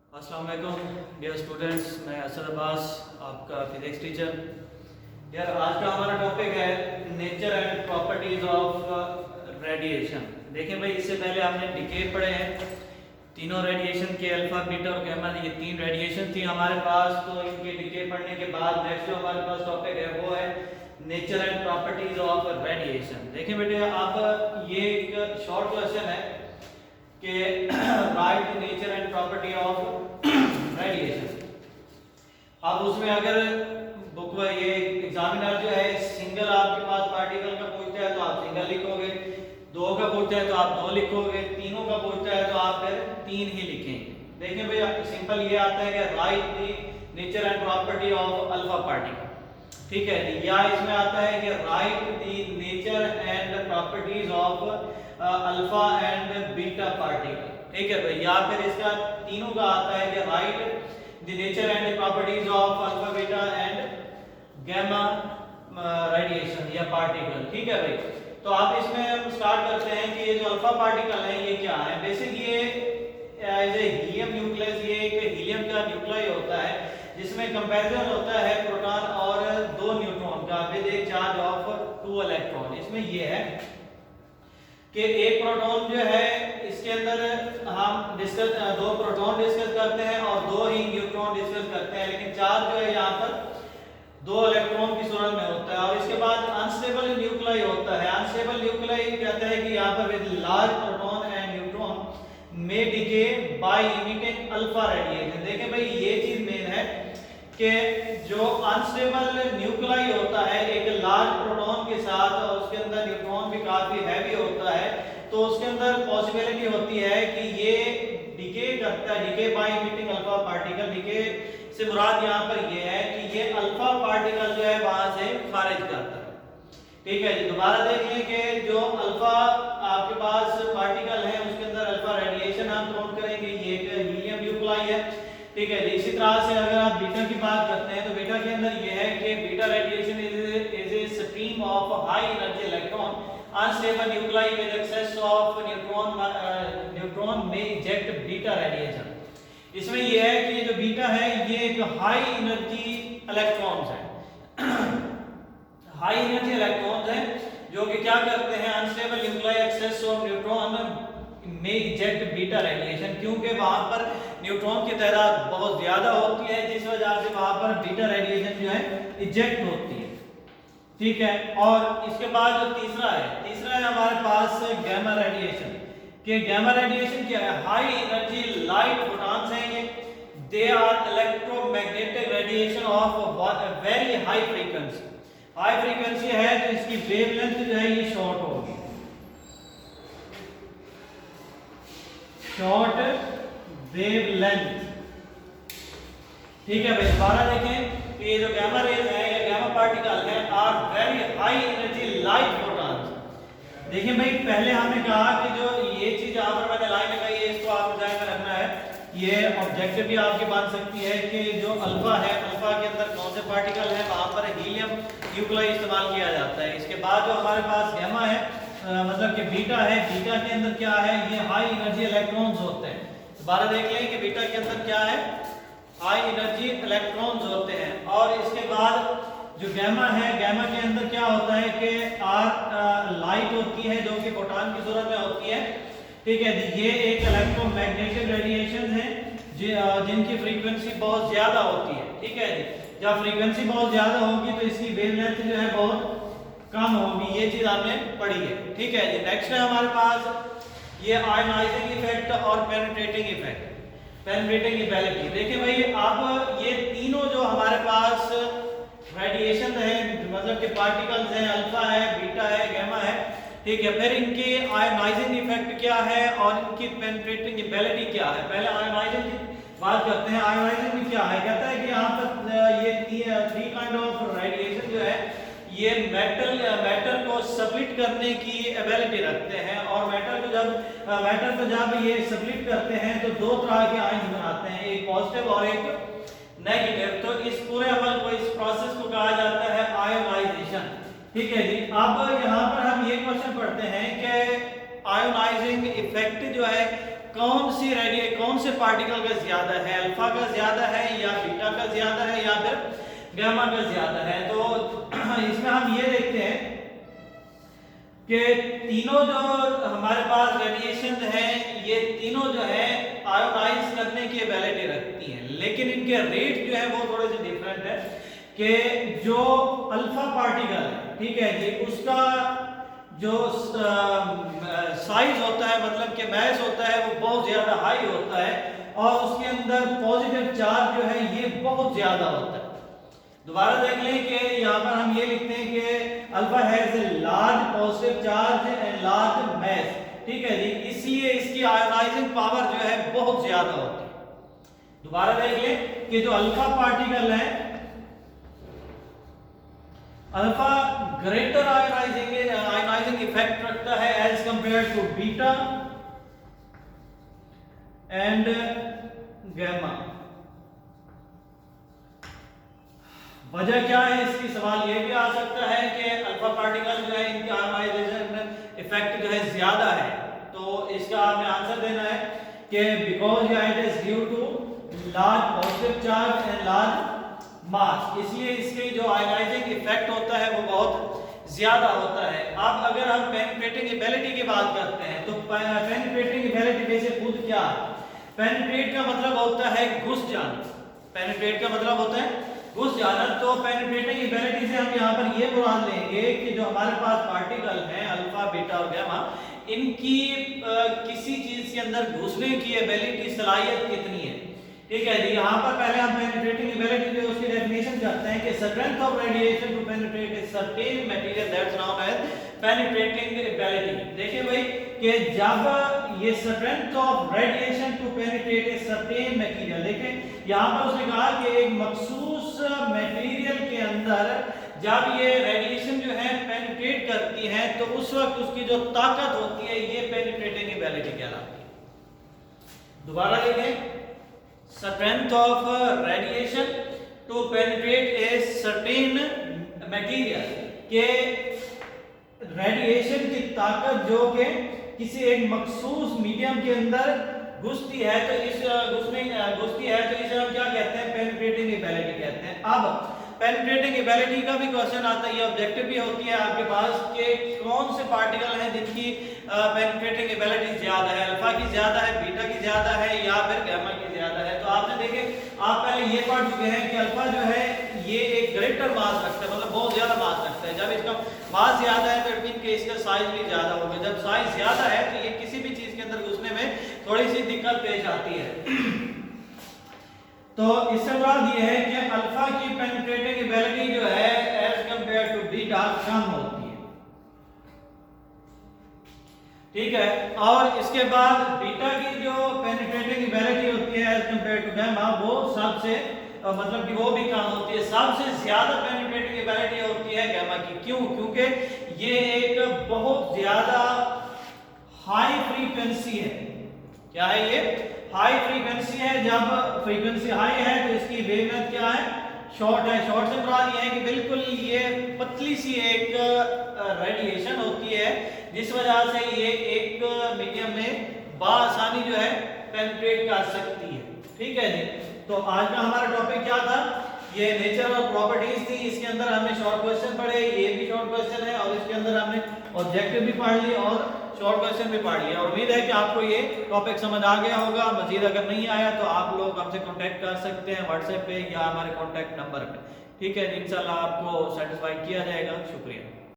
अस्सलाम वालेकुम dear students, मैं असद अब्बास आपका फिजिक्स टीचर। यार आज का हमारा टॉपिक है nature and properties of radiation. देखिए भाई, इससे पहले हमने डिके पढ़े हैं, तीनों रेडिएशन के अल्फा बीटा और गामा, ये तीन रेडिएशन थी हमारे पास। तो इनके डिके पढ़ने के बाद नेक्स्ट जो हमारे पास टॉपिक है वो है nature and properties of radiation. देखिए बेटे, आप ये एक शॉर्ट क्वेश्चन है कि right nature and property of radiation. अब उसमें अगर बुक में ये एग्जामिनर जो है सिंगल आपके पास पार्टिकल का पूछता है तो आप सिंगल लिखोगे, दो का पूछता है तो आप दो लिखोगे, तीनों का पूछता है तो आप फिर तीन ही लिखेंगे। देखिए भैया, सिंपल ये आता है कि right the nature and property of alpha particle. ठीक है, या इसमें आता है कि right the nature and properties of alpha and beta particle. ठीक है भाई, या फिर इसका तीनों का आता है कि right the nature and properties of alpha beta and gamma radiation या पार्टिकल। ठीक है भाई, तो आप इसमें हम स्टार्ट करते हैं कि ये जो अल्फा पार्टिकल है ये क्या है। बेसिक ये एज ए हीलियम न्यूक्लियस, ये एक हीलियम का न्यूक्लियस होता है जिसमें कंपैरिजन होता है प्रोटॉन और दो न्यूट्रॉन का with A charge of 2 electron. इसमें ये है कि एक प्रोटॉन जो है इसके अंदर हम डिस्कस दो प्रोटॉन डिस्कस करते हैं और दो ही न्यूट्रॉन डिस्कस करते हैं, लेकिन चार्ज जो है यहाँ पर दो इलेक्ट्रॉन की सूरत में होता है। और इसके बाद अनस्टेबल न्यूक्लियस होता है। अनस्टेबल न्यूक्लियस कहता है कि यहाँ पर with large proton and neutron may decay by emitting alpha radiation. देखिए भाई, ये चीज मेन है कि जो अनस्टेबल न्यूक्लियस होता है एक लार्ज प्रोटॉन के साथ और उसके अंदर न्यूट्रॉन भी काफी हैवी होता है, तो उसके अंदर पॉसिबिलिटी होती है कि ये डिके करता है, decay by emitting alpha particle. Decay से मुराद यहाँ पर ये है कि ये अल्फा पार्टिकल जो है वहां से खारिज करता है। ठीक है जी, दोबारा देख लें कि जो अल्फा आपके पास पार्टिकल है उसके अंदर अल्फा रेडिएशन हम काउंट करेंगे, ये एक हीलियम न्यूक्लियस है। ठीक है जी, इसी तरह से अगर आप बीटा की बात करते हैं तो बीटा के अंदर ये है कि beta radiation is a stream of high energy electron unstable nucleus with excess of neutron में इजेक्ट बीटा रेडिएशन। इसमें ये है कि जो बीटा है ये एक हाई एनर्जी इलेक्ट्रॉन्स है हाई एनर्जी इलेक्ट्रॉन्स हैं जो कि क्या करते हैं, unstable nucleus excess of neutron में इजेक्ट बीटा रेडिएशन, क्योंकि वहां पर न्यूट्रॉन की तादाद बहुत ज्यादा होती है जिस वजह से वहां पर बीटा रेडिएशन जो है इजेक्ट होती है। ठीक है, और इसके बाद जो तीसरा है हमारे पास गामा रेडिएशन। कि गामा रेडिएशन क्या है, हाई एनर्जी लाइट फोटॉन्स हैं ये, they are electromagnetic radiation of very high frequency. High frequency है तो इसकी वेवलेंथ जो है ये शॉर्ट होगी, शॉर्ट वेवलेंथ। ठीक है भाई, दोबारा देखें कि ये जो गामा रेज है या गामा पार्टिकल है are very high energy light photons. देखिए भाई, पहले हमने कहा कि जो ये चीज यहाँ पर मैंने लाइन लगाई है इसको आपको ध्यान में रखना है। ये ऑब्जेक्टिव भी आपकी बन सकती है कि जो अल्फा है, अल्फा के अंदर कौन से पार्टिकल है, वहां पर हीलियम न्यूक्लियस इस्तेमाल किया जाता है। इसके बाद जो हमारे पास गामा है मतलब कि बीटा है, बीटा के अंदर क्या है, ये हाई एनर्जी इलेक्ट्रॉन्स होते हैं। दोबारा देख लें कि बीटा के अंदर क्या है, हाई एनर्जी इलेक्ट्रॉन्स होते हैं। और इसके बाद जो गामा है, गामा के अंदर क्या होता है कि लाइट होती है जो कि फोटॉन की सूरत में होती है। ठीक है, ये एक इलेक्ट्रोमैग्नेटिक रेडिएशन है जिनकी फ्रीक्वेंसी बहुत ज्यादा होती है। ठीक है जी, जब फ्रीक्वेंसी बहुत ज्यादा होगी तो इसकी वेवलेंथ जो है बहुत कम होगी, ये चीज आपने पढ़ी है। ठीक है जी, नेक्स्ट है हमारे पास ये आयनाइजिंग इफेक्ट और पेनिट्रेटिंग इफेक्ट, पेनिट्रेटिंग इबिलिटी। देखिए भाई, अब ये तीनों जो हमारे पास रेडिएशन है, मतलब कि पार्टिकल्स हैं, अल्फा है, बीटा है, गामा है। ठीक है, फिर इनके आयनाइजिंग इफेक्ट क्या है और इनकी पेनिट्रेटिंग एबिलिटी क्या है। पहले आयनाइजिंग की बात करते हैं। आयनाइजिंग में क्या है, कहता है कि यहाँ पर ये थ्री काइंड ऑफ रेडिएशन जो है ये मैटर को स्प्लिट करने की एबिलिटी रखते हैं। और मैटर को जब ये स्प्लिट करते हैं तो दो तरह के आयन बनाते हैं, एक पॉजिटिव और एक नेगेटिव। तो इस पूरे अमल को, इस प्रोसेस को कहा जाता है आयोनाइजेशन। ठीक है जी, अब यहाँ पर हम ये क्वेश्चन पढ़ते हैं कि आयोनाइजिंग इफेक्ट जो है कौन से पार्टिकल का ज्यादा है, अल्फा का ज्यादा है या बीटा का ज्यादा है या फिर गामा का ज्यादा है। तो इसमें हम ये देखते हैं कि तीनों जो हमारे पास रेडिएशन है ये तीनों जो है आयोनाइज करने की एबिलिटी रखती हैं, लेकिन इनके रेट जो है वो थोड़े से डिफरेंट है कि जो अल्फा पार्टिकल है, ठीक है जी, उसका जो साइज होता है मतलब कि मैस होता है वो बहुत ज्यादा हाई होता है और उसके अंदर पॉजिटिव चार्ज जो है ये बहुत ज्यादा होता है। दोबारा देख लें कि यहाँ पर हम ये लिखते हैं कि alpha has a large positive charge and large mass, ठीक है जी, इसलिए इसकी आयोनाइजिंग पावर जो है बहुत ज्यादा होती है। दोबारा देख लें कि जो अल्फा पार्टिकल है, अल्फा ग्रेटर आयोनाइजिंग इफेक्ट रखता है as compared to beta and gamma. वजह क्या है इसकी, सवाल ये भी आ सकता है कि अल्फा पार्टिकल जो है इनकी आयोनाइजेशन इफेक्ट जो है ज्यादा है, तो इसका आपने आंसर देना है कि because it is due to large positive charge and large mass, इसलिए इसके जो आयोनाइजिंग इफेक्ट होता है वो बहुत ज्यादा होता है। अब अगर हम पेनिट्रेटिंग एबिलिटी की बात करते हैं तो पेनिट्रेटिंग एबिलिटी वैसे खुद क्या है, पेनिट्रेट का मतलब होता है घुस जाना, पेनिट्रेट का मतलब होता है घुस जाना। तो पेनिट्रेटिंग एबिलिटी से हम यहाँ पर ये मुराद लेंगे कि जो हमारे पास पार्टिकल हैं अल्फा बीटा और गामा, इनकी किसी चीज के अंदर घुसने की एबिलिटी सलाहियत कितनी है, ठीक है जी। यहाँ पर पहले हम पेनिट्रेटिंग एबिलिटी जो उसकी डेफिनेशन करते हैं कि strength of radiation to penetrate a certain material that's known as penetrating ability. देखिए भाई कि जब ये strength of radiation to penetrate a certain material, देखें यहाँ पर उसने कहा कि एक मखसूस मटेरियल के अंदर जब ये रेडिएशन जो है पेनिट्रेट करती है तो उस वक्त उसकी जो ताकत होती है ये पेनिट्रेटिंग एबिलिटी कहलाती है। दोबारा देखें, strength of radiation to penetrate a certain material, के रेडिएशन की ताकत जो कि किसी एक मखसूस मीडियम के अंदर घुसती है तो इसे हम क्या कहते हैं, पेनिट्रेटिंग एबिलिटी कहते हैं। अब पेनिट्रेटिंग एबिलिटी का भी क्वेश्चन आता है, ये ऑब्जेक्टिव भी होती है आपके पास कि कौन से पार्टिकल हैं जिनकी पेनिट्रेटिंग एबिलिटी ज्यादा है, अल्फा की ज्यादा है, बीटा की ज्यादा है या फिर गामा की ज्यादा है। तो आपने देखे, आप पहले ये पढ़ चुके हैं कि अल्फा जो है ये एक ग्रेटर मास रखता है, मतलब बहुत ज्यादा मास रखता है। जब इसका मास ज्यादा है तो इट मीन कि इसका साइज भी ज्यादा होगा। जब साइज ज्यादा है तो ये किसी भी चीज के अंदर घुसने में थोड़ी सी दिक्कत पेश आती है। तो इससे मुराद ये है कि अल्फा की पेनिट्रेटिंग एबिलिटी जो है एज कंपेयर टू बीटा कम होती है, ठीक है। और इसके बाद बीटा की जो पेनिट्रेटिंग एबिलिटी होती है एज कंपेयर टू गामा वो सबसे मतलब कि वो भी कम होती है। सबसे ज्यादा पेनिट्रेटिंग एबिलिटी होती है गामा की। क्यों? क्योंकि ये एक बहुत ज्यादा हाई फ्रीक्वेंसी है। क्या है ये? हाई फ्रीक्वेंसी है। जब फ्रीक्वेंसी हाई है तो इसकी वेवलेंथ क्या है? शॉर्ट है। शॉर्ट से मुराद ये है कि बिल्कुल ये पतली सी एक रेडिएशन होती है जिस वजह से ये एक मीडियम में बाआसानी जो है पेनिट्रेट कर सकती है, ठीक है जी। तो आज का हमारा टॉपिक क्या था? ये नेचर और प्रॉपर्टीज थी। इसके अंदर हमने शॉर्ट क्वेश्चन पढ़े, ये भी शॉर्ट क्वेश्चन है, और इसके अंदर हमने ऑब्जेक्टिव भी पढ़ लिए और शॉर्ट क्वेश्चन भी पढ़ लिया। और उम्मीद है कि आपको ये टॉपिक समझ आ गया होगा। मजीद अगर नहीं आया तो आप लोग हमसे कांटेक्ट कर सकते हैं व्हाट्सएप पे या हमारे कांटेक्ट नंबर पे, ठीक है। इंशाल्लाह आपको सेटिस्फाई किया जाएगा। शुक्रिया।